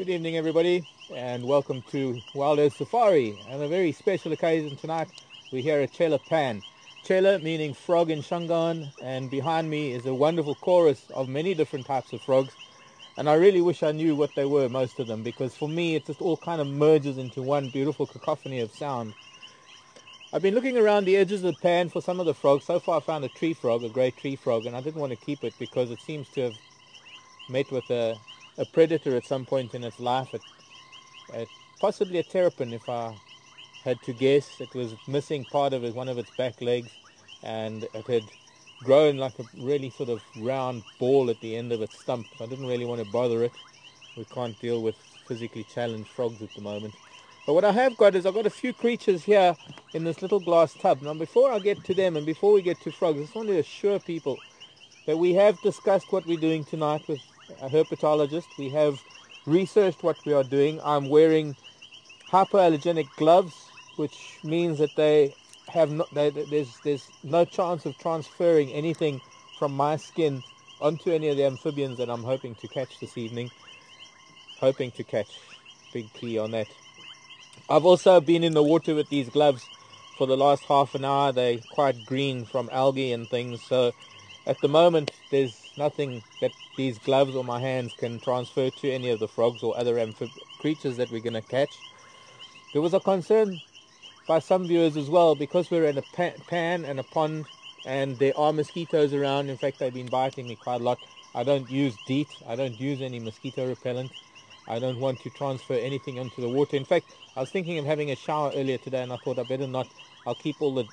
Good evening, everybody, and welcome to WildEarth Safari. On a very special occasion tonight, we're here at Chela Pan. Chela meaning frog in Shangaan, and behind me is a wonderful chorus of many different types of frogs. And I really wish I knew what they were, most of them, because for me it just all kind of merges into one beautiful cacophony of sound. I've been looking around the edges of the pan for some of the frogs. So far I found a tree frog, a great tree frog, and I didn't want to keep it because it seems to have met with a predator at some point in its life, possibly a terrapin if I had to guess. It was missing part of one of its back legs, and it had grown like a really sort of round ball at the end of its stump. I didn't really want to bother it. We can't deal with physically challenged frogs at the moment. But what I have got is I've got a few creatures here in this little glass tub. Now before I get to them and before we get to frogs, I just want to assure people that we have discussed what we're doing tonight with a herpetologist. We have researched what we are doing. I'm wearing hypoallergenic gloves, which means that there's no chance of transferring anything from my skin onto any of the amphibians that I'm hoping to catch this evening. Hoping to catch, big key on that. I've also been in the water with these gloves for the last half an hour. They're quite green from algae and things, so at the moment there's nothing that these gloves or my hands can transfer to any of the frogs or other creatures that we're going to catch. There was a concern by some viewers as well, because we're in a pan and a pond and there are mosquitoes around. In fact, they've been biting me quite a lot. I don't use DEET, I don't use any mosquito repellent. I don't want to transfer anything into the water. In fact, I was thinking of having a shower earlier today and I thought I better not. I'll keep all the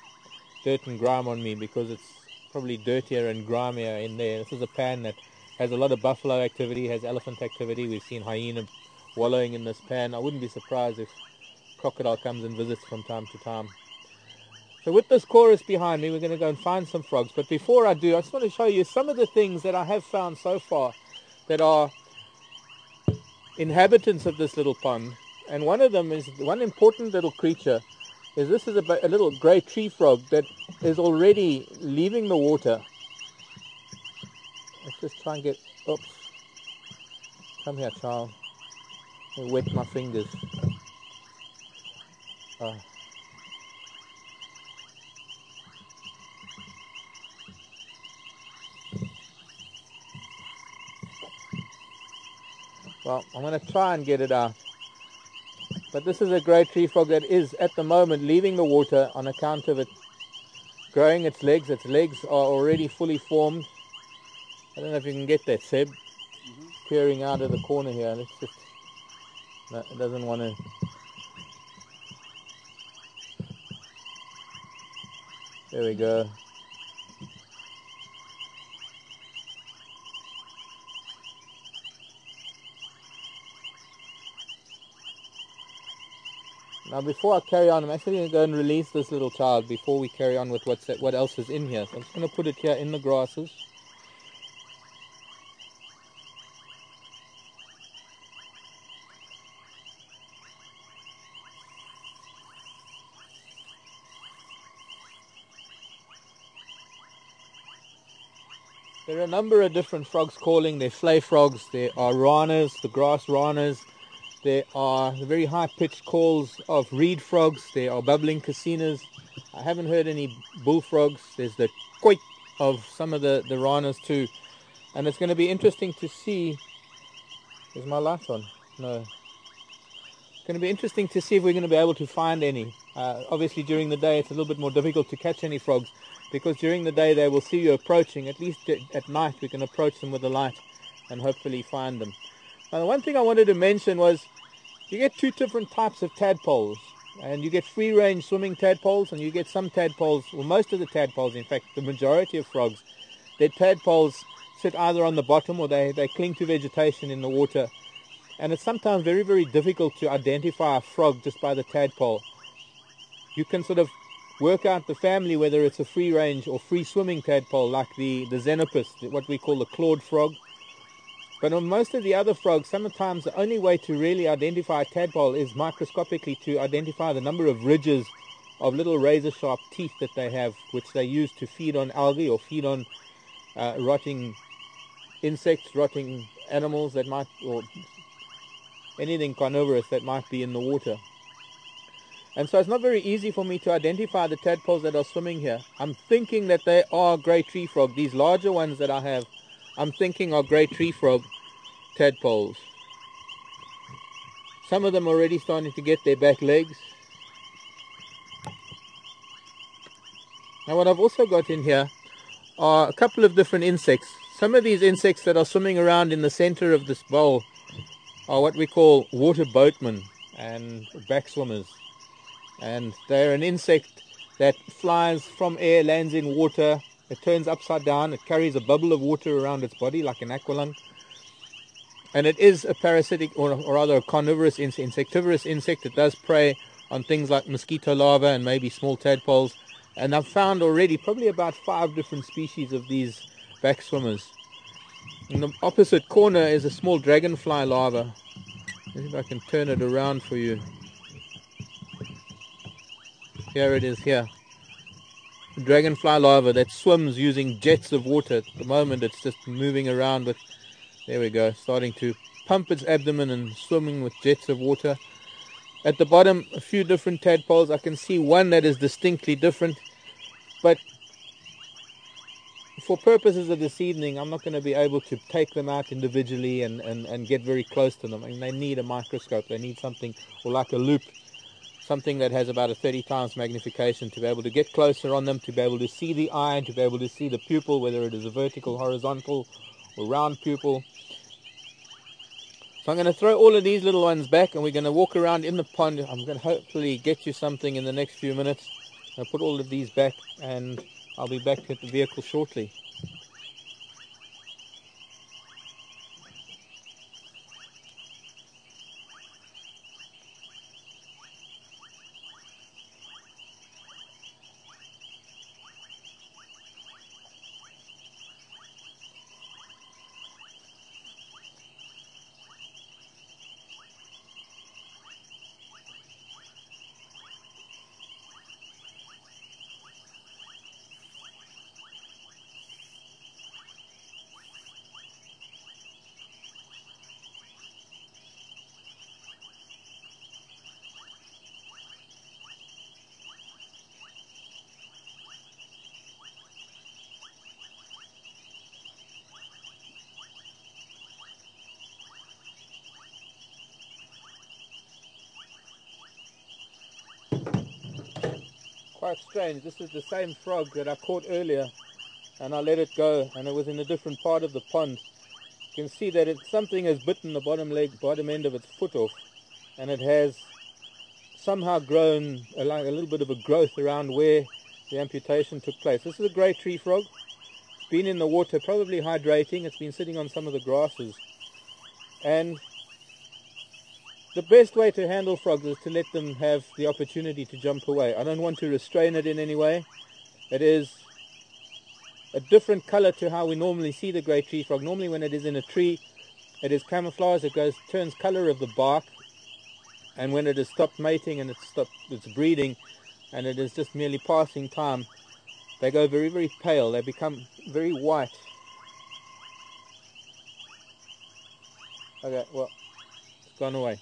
dirt and grime on me because it's probably dirtier and grimier in there. This is a pan that has a lot of buffalo activity, has elephant activity. We've seen hyena wallowing in this pan. I wouldn't be surprised if crocodile comes and visits from time to time. So with this chorus behind me, we're going to go and find some frogs. But before I do, I just want to show you some of the things that I have found so far that are inhabitants of this little pond. And one of them is one important little creature. This is a little grey tree frog that is already leaving the water. Let's just try and get, oops, come here child, I wet my fingers. Well, I'm going to try and get it out. But this is a great tree frog that is at the moment leaving the water on account of it growing its legs. Its legs are already fully formed. I don't know if you can get that, Seb. Peering out of the corner here. Let's just, no, it doesn't want to. There we go. Now before I carry on, I'm actually going to go and release this little child before we carry on with what else is in here. So I'm just going to put it here in the grasses. There are a number of different frogs calling. There are flay frogs, there are ranas, the grass ranas. There are the very high-pitched calls of reed frogs. There are bubbling casinas. I haven't heard any bullfrogs. There's the quake of some of the ranas too. And it's going to be interesting to see. Is my light on? No. It's going to be interesting to see if we're going to be able to find any. Obviously during the day it's a little bit more difficult to catch any frogs, because during the day they will see you approaching. At least at night we can approach them with a light and hopefully find them. Now, the one thing I wanted to mention was you get two different types of tadpoles, and you get free-range swimming tadpoles, and you get some tadpoles, well, most of the tadpoles, in fact, the majority of frogs, their tadpoles sit either on the bottom or they cling to vegetation in the water, and it's sometimes very, very difficult to identify a frog just by the tadpole. You can sort of work out the family, whether it's a free-range or free-swimming tadpole, like the xenopus, what we call the clawed frog. But on most of the other frogs, sometimes the only way to really identify a tadpole is microscopically to identify the number of ridges of little razor-sharp teeth that they have, which they use to feed on algae or feed on rotting insects, rotting animals that might, or anything carnivorous that might be in the water. And so it's not very easy for me to identify the tadpoles that are swimming here. I'm thinking that they are grey tree frog. These larger ones that I have, I'm thinking are grey tree frog tadpoles. Some of them are already starting to get their back legs. Now what I've also got in here are a couple of different insects. Some of these insects that are swimming around in the center of this bowl are what we call water boatmen and back swimmers. And they're an insect that flies from air, lands in water, it turns upside down, it carries a bubble of water around its body like an aqualung. And it is a parasitic, or rather a carnivorous insectivorous insect. It does prey on things like mosquito larvae and maybe small tadpoles. And I've found already probably about 5 different species of these back swimmers. In the opposite corner is a small dragonfly larva. Let's see if I can turn it around for you. Here it is here. A dragonfly larva that swims using jets of water. At the moment it's just moving around with, there we go, starting to pump its abdomen and swimming with jets of water. At the bottom, a few different tadpoles. I can see one that is distinctly different. But for purposes of this evening, I'm not going to be able to take them out individually and get very close to them. I mean, they need a microscope. They need something, or like a loop, something that has about a 30 times magnification to be able to get closer on them, to be able to see the eye, to be able to see the pupil, whether it is a vertical, horizontal, or round pupil. So I'm going to throw all of these little ones back, and we're going to walk around in the pond. I'm going to hopefully get you something in the next few minutes. I'll put all of these back, and I'll be back at the vehicle shortly. Quite strange. This is the same frog that I caught earlier, and I let it go, and it was in a different part of the pond. You can see that something has bitten the bottom end of its foot off, and it has somehow grown like a little bit of a growth around where the amputation took place. This is a grey tree frog. It's been in the water, probably hydrating. It's been sitting on some of the grasses. And the best way to handle frogs is to let them have the opportunity to jump away. I don't want to restrain it in any way. It is a different color to how we normally see the grey tree frog. Normally when it is in a tree, it is camouflage. It turns color of the bark. And when it has stopped mating and it's stopped its breeding, and it is just merely passing time, they go very, very pale. They become very white. Okay, well, it's gone away.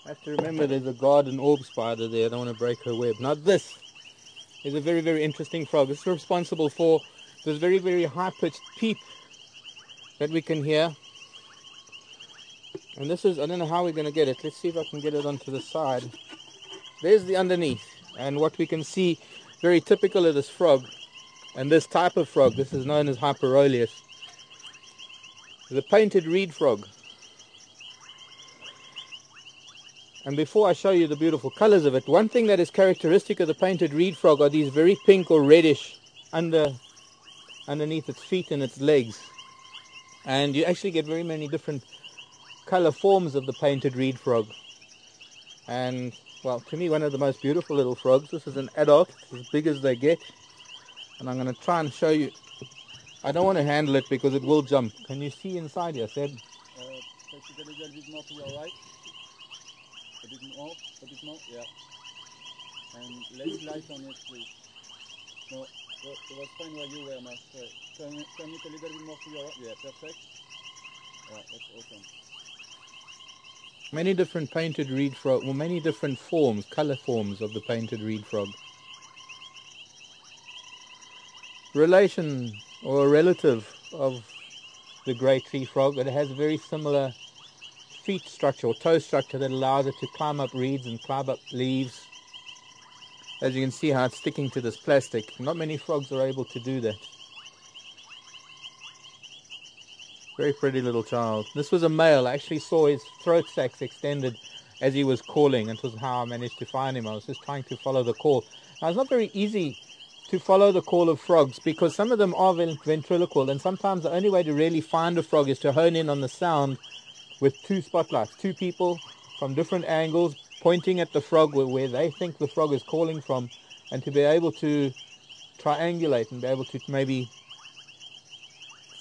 I have to remember there's a garden orb spider there. I don't want to break her web. Now this is a very, very interesting frog. It's responsible for this very, very high-pitched peep that we can hear. And this is, I don't know how we're going to get it. Let's see if I can get it onto the side. There's the underneath. And what we can see, very typical of this frog, and this type of frog, this is known as Hyperoleus, the painted reed frog. And before I show you the beautiful colors of it, one thing that is characteristic of the painted reed frog are these very pink or reddish underneath its feet and its legs. And you actually get very many different color forms of the painted reed frog. And, well, to me, one of the most beautiful little frogs. This is an adult, it's as big as they get. And I'm going to try and show you. I don't want to handle it because it will jump. Can you see inside here, Seb? Press it a little bit more to your right. A bit more, yeah. And less light on it, please. No, it was fine where you were, Marc. Turn it a little bit more to your right. Yeah, perfect. Yeah, that's awesome. Many different painted reed frog, well, many different forms, color forms of the painted reed frog. Relation or a relative of the grey tree frog, it has a very similar feet structure or toe structure that allows it to climb up reeds and climb up leaves. As you can see how it's sticking to this plastic. Not many frogs are able to do that. Very pretty little child. This was a male. I actually saw his throat sacs extended as he was calling, and it was how I managed to find him. I was just trying to follow the call. Now, it's not very easy to follow the call of frogs because some of them are ventriloquial, and sometimes the only way to really find a frog is to hone in on the sound with two spotlights, two people from different angles pointing at the frog where they think the frog is calling from, and to be able to triangulate and be able to maybe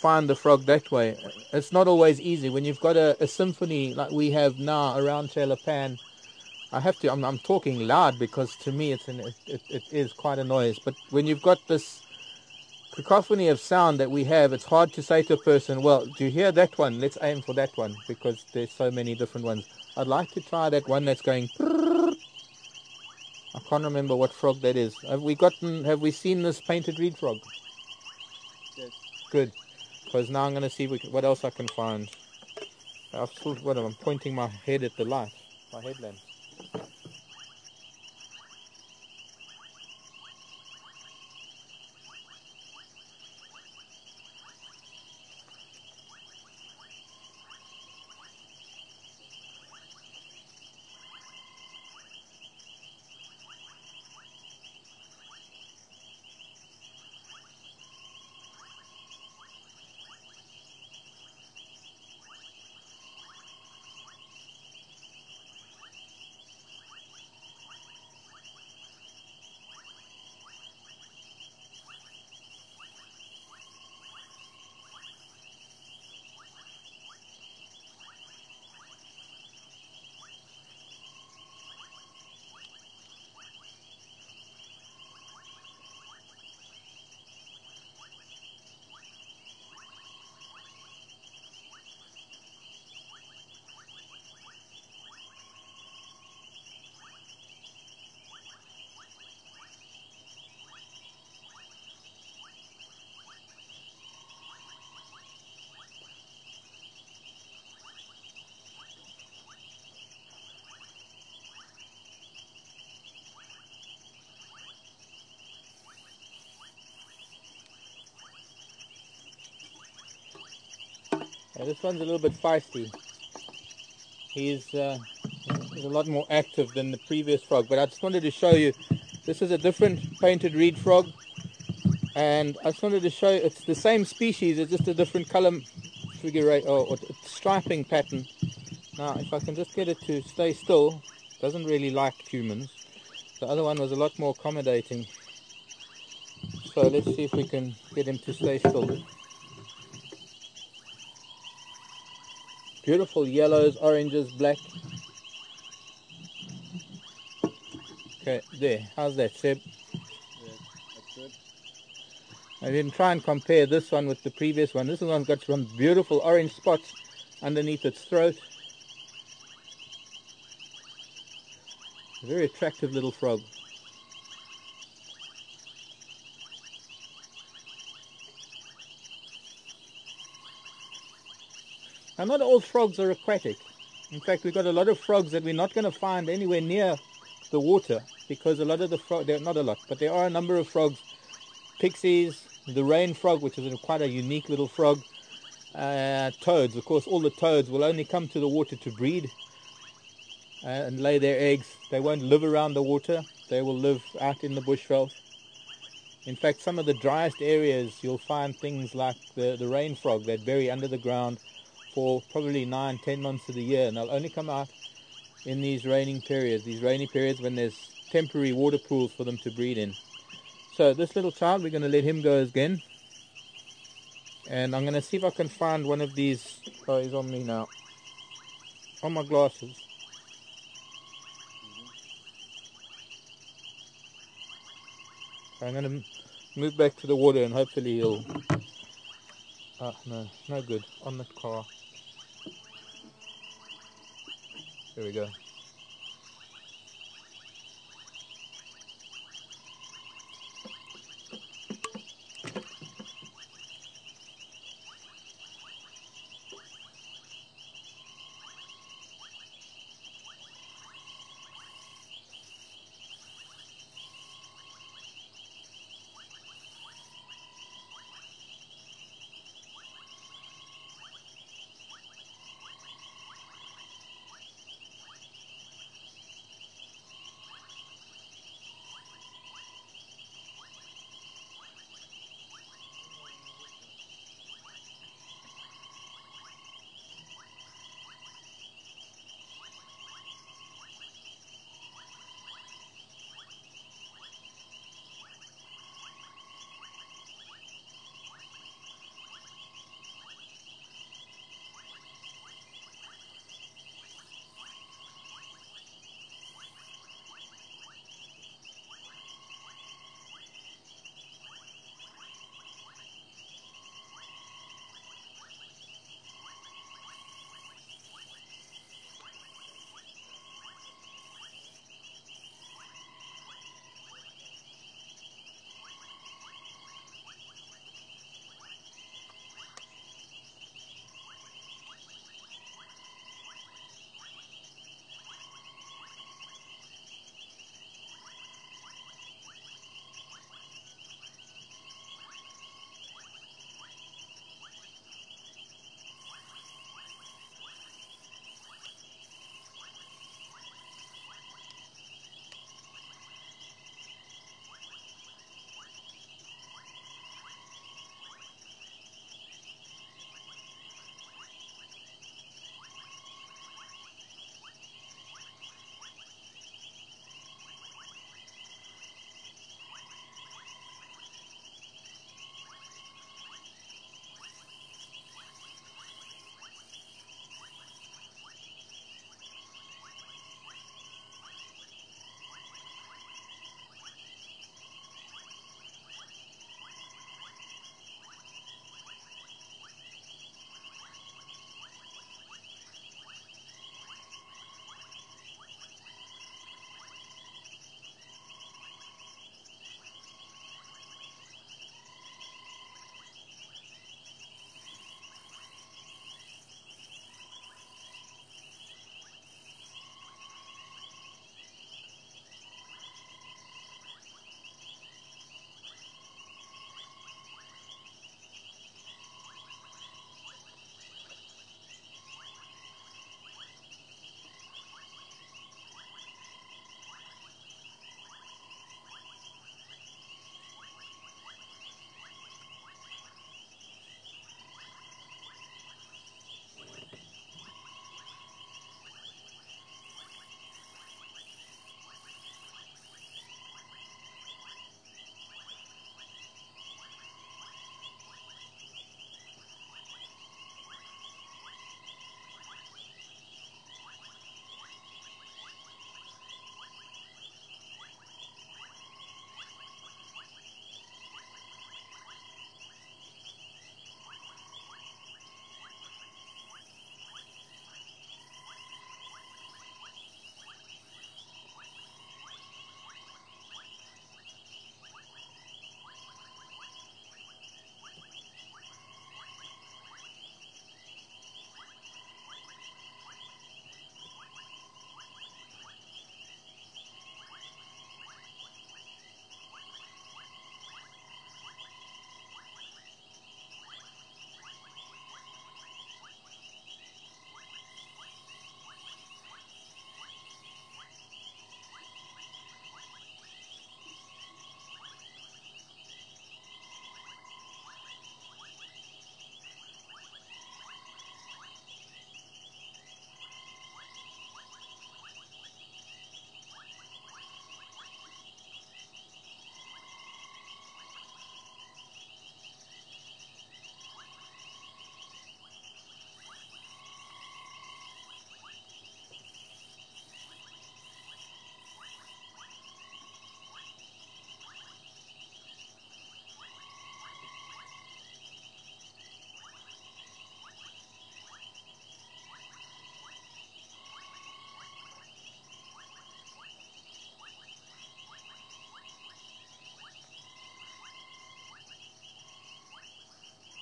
find the frog that way. It's not always easy. When you've got a symphony like we have now around Pan, I'm talking loud because to me it is quite a noise. But when you've got this cacophony of sound that we have, it's hard to say to a person, well, do you hear that one? Let's aim for that one, because there's so many different ones. I'd like to try that one that's going. I can't remember what frog that is. Have we seen this painted reed frog? Yes. Good. Because now I'm going to see what else I can find. I'm pointing my head at the light, my headlamp. Yeah, this one's a little bit feisty. He's a lot more active than the previous frog, but I just wanted to show you, this is a different painted reed frog, and I just wanted to show you, it's the same species, it's just a different color figure or striping pattern. Now, if I can just get it to stay still, doesn't really like humans. The other one was a lot more accommodating. So let's see if we can get him to stay still. Beautiful yellows, oranges, black. Okay, there. How's that, Seb? Yes, that's good. I didn't try and compare this one with the previous one. This one's got some beautiful orange spots underneath its throat. A very attractive little frog. Now, not all frogs are aquatic. In fact, we've got a lot of frogs that we're not going to find anywhere near the water, because a lot of the frogs, not a lot, but there are a number of frogs, pixies, the rain frog, which is quite a unique little frog, toads. Of course, all the toads will only come to the water to breed and lay their eggs. They won't live around the water. They will live out in the bushveld. In fact, some of the driest areas, you'll find things like the rain frog that bury under the ground for probably 9-10 months of the year, and they'll only come out in these rainy periods when there's temporary water pools for them to breed in. So this little child, we're going to let him go again, and I'm going to see if I can find one of these. Oh, he's on me now, on my glasses. So I'm going to move back to the water and hopefully he'll... no good, on the car. There we go.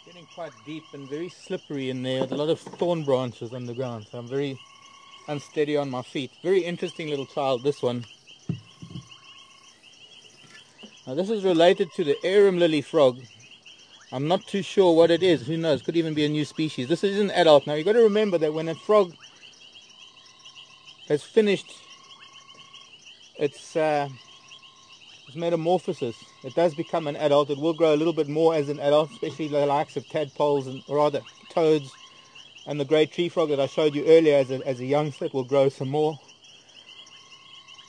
Getting quite deep and very slippery in there with a lot of thorn branches on the ground, so I'm very unsteady on my feet. Very interesting little child, this one. Now this is related to the arum lily frog. I'm not too sure what it is. Who knows? Could even be a new species. This is an adult. Now you've got to remember that when a frog has finished its metamorphosis, it does become an adult. It will grow a little bit more as an adult, especially the likes of tadpoles and rather toads, and the great tree frog that I showed you earlier as a youngster. It will grow some more.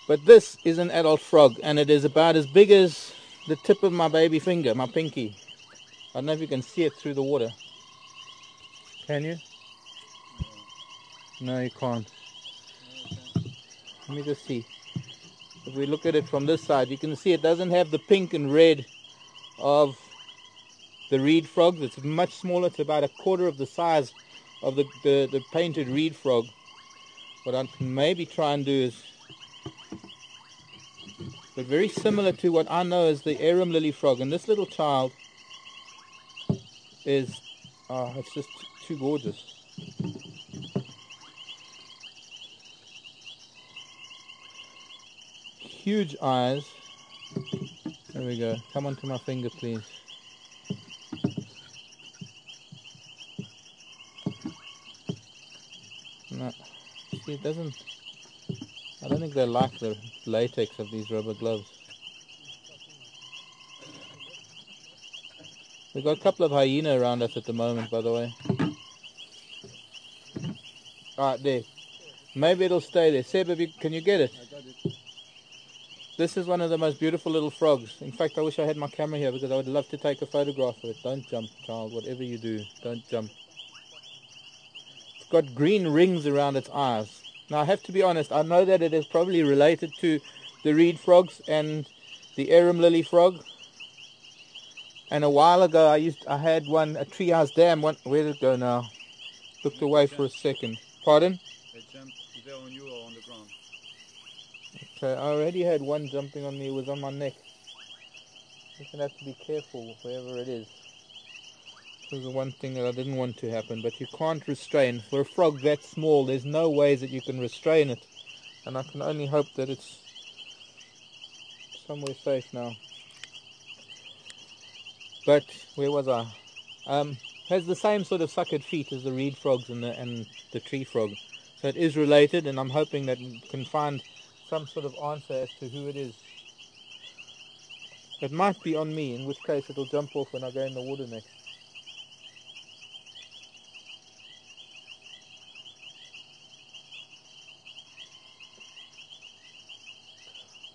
But this is an adult frog, and it is about as big as the tip of my baby finger, my pinky. I don't know if you can see it through the water. Can you? No, you can't. Let me just see. If we look at it from this side, you can see it doesn't have the pink and red of the reed frog. It's much smaller. It's about a quarter of the size of the painted reed frog. What I can maybe try and do is, but very similar to what I know as the arum lily frog. And this little child is, it's just too gorgeous. Huge eyes. There we go. Come onto my finger, please. No, see, it doesn't. I don't think they like the latex of these rubber gloves. We've got a couple of hyena around us at the moment, by the way. Alright, there. Maybe it'll stay there. Seb, can you get it? I got it. This is one of the most beautiful little frogs. In fact, I wish I had my camera here because I would love to take a photograph of it. Don't jump, child. Whatever you do, don't jump. It's got green rings around its eyes. Now, I have to be honest. I know that it is probably related to the reed frogs and the arum lily frog. And a while ago, I had one, a treehouse dam. Where did it go now? Looked away for a second. Pardon? It jumped either on you or on the ground. Okay, I already had one jumping on me. It was on my neck. I'm gonna have to be careful wherever it is. This is the one thing that I didn't want to happen, but you can't restrain. For a frog that small, there's no ways that you can restrain it. And I can only hope that it's somewhere safe now. But, where was I? Has the same sort of suckered feet as the reed frogs and the tree frog. So it is related, and I'm hoping that we can find some sort of answer as to who it is. It might be on me, in which case it'll jump off when I go in the water next.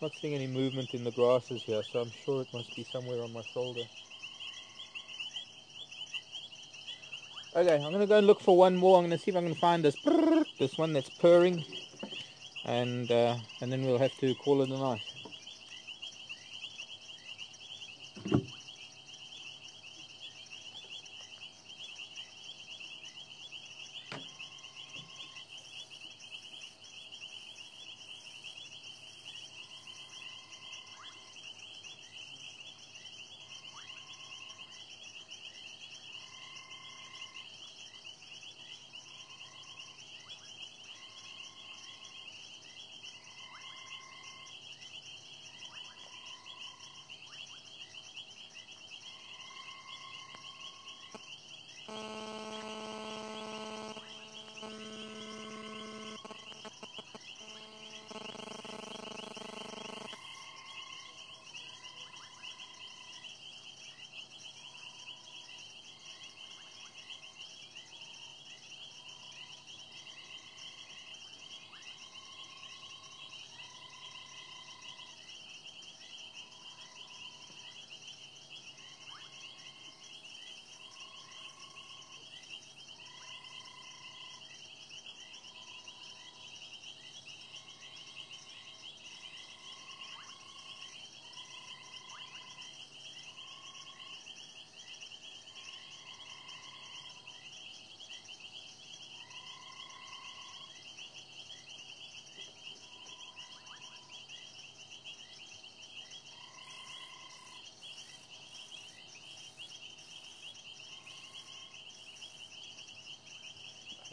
Not seeing any movement in the grasses here, so I'm sure it must be somewhere on my shoulder. Okay, I'm going to go and look for one more. I'm going to see if I can find this one that's purring, and then we'll have to call it a night.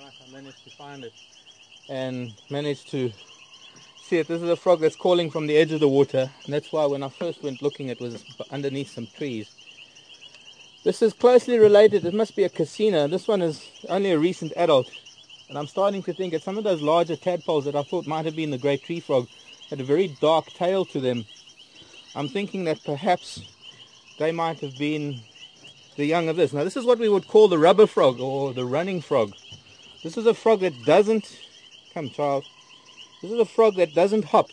Right, I managed to find it and managed to see it. This is a frog that's calling from the edge of the water, and that's why when I first went looking it was underneath some trees. This is closely related. It must be a casina. This one is only a recent adult, and I'm starting to think that some of those larger tadpoles that I thought might have been the great tree frog had a very dark tail to them. I'm thinking that perhaps they might have been the young of this. Now this is what we would call the rubber frog or the running frog. This is a frog that doesn't, come child, this is a frog that doesn't hop.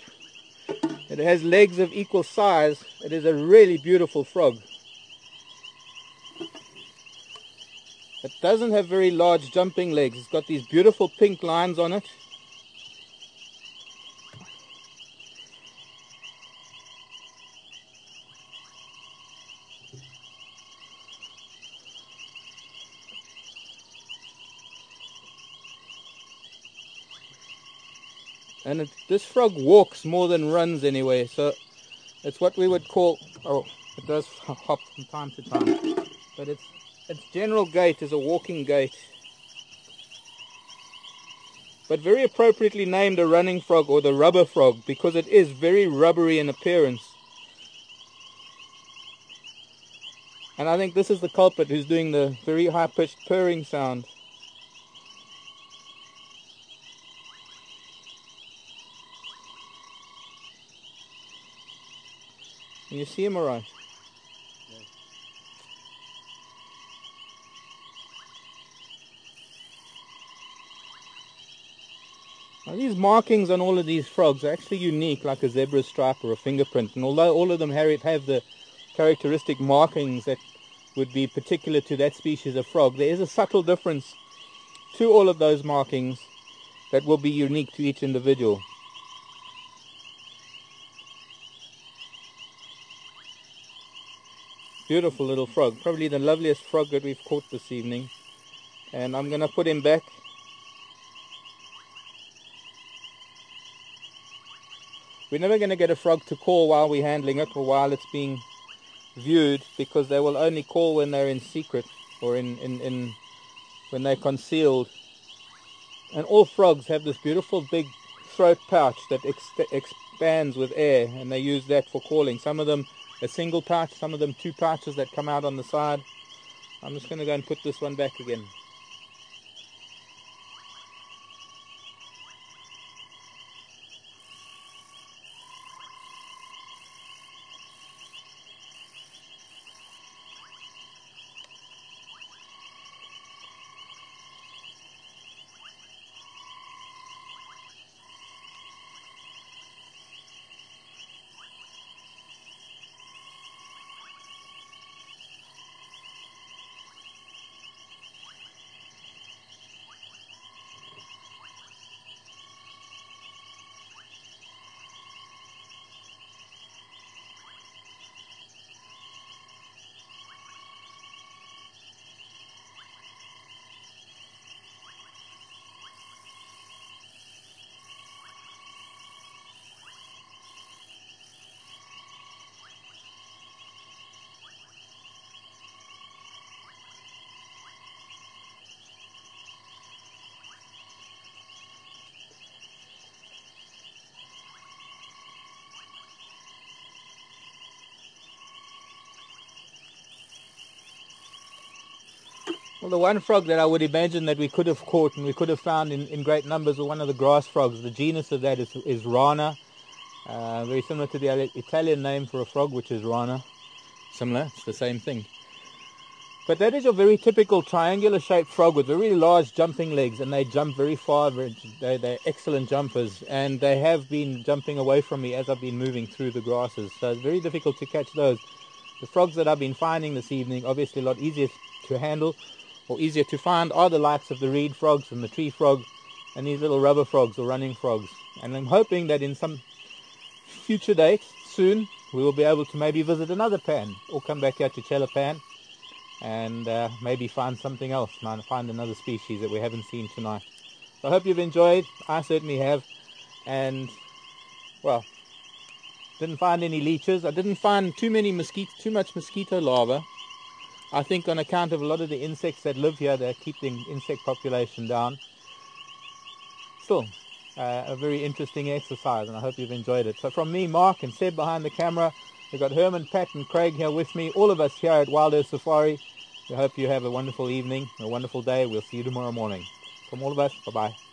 It has legs of equal size. It is a really beautiful frog. It doesn't have very large jumping legs. It's got these beautiful pink lines on it. And this frog walks more than runs anyway, so it's what we would call, oh, it does hop from time to time, but its general gait is a walking gait. But very appropriately named a running frog or the rubber frog because it is very rubbery in appearance. And I think this is the culprit who's doing the very high-pitched purring sound. Can you see him all right? Yes. Now these markings on all of these frogs are actually unique, like a zebra stripe or a fingerprint. And although all of them have the characteristic markings that would be particular to that species of frog, there is a subtle difference to all of those markings that will be unique to each individual. Beautiful little frog, probably the loveliest frog that we've caught this evening. And I'm going to put him back. We're never going to get a frog to call while we're handling it or while it's being viewed, because they will only call when they're in secret or when they're concealed. And all frogs have this beautiful big throat pouch that expands with air, and they use that for calling. Some of them a single pouch, some of them two pouches that come out on the side. I'm just going to go and put this one back again. Well, the one frog that I would imagine that we could have caught and we could have found in great numbers was one of the grass frogs. The genus of that is Rana, very similar to the Italian name for a frog, which is Rana. Similar, it's the same thing. But that is your very typical triangular shaped frog with very large jumping legs, and they jump very far. They're excellent jumpers, and they have been jumping away from me as I've been moving through the grasses, so it's very difficult to catch those. The frogs that I've been finding this evening, obviously a lot easier to handle or easier to find, are the likes of the reed frogs and the tree frog and these little rubber frogs or running frogs. And I'm hoping that in some future date, soon, we will be able to maybe visit another pan or come back here to Chelapan and maybe find something else, find another species that we haven't seen tonight. So I hope you've enjoyed. I certainly have. And, well, didn't find any leeches. I didn't find too much mosquito larvae. I think on account of a lot of the insects that live here, they keep the insect population down. still a very interesting exercise, and I hope you've enjoyed it. So from me, Mark, and Seb behind the camera, we've got Herman, Pat and Craig here with me, all of us here at WildEarth Safari. We hope you have a wonderful evening, a wonderful day. We'll see you tomorrow morning. From all of us, bye-bye.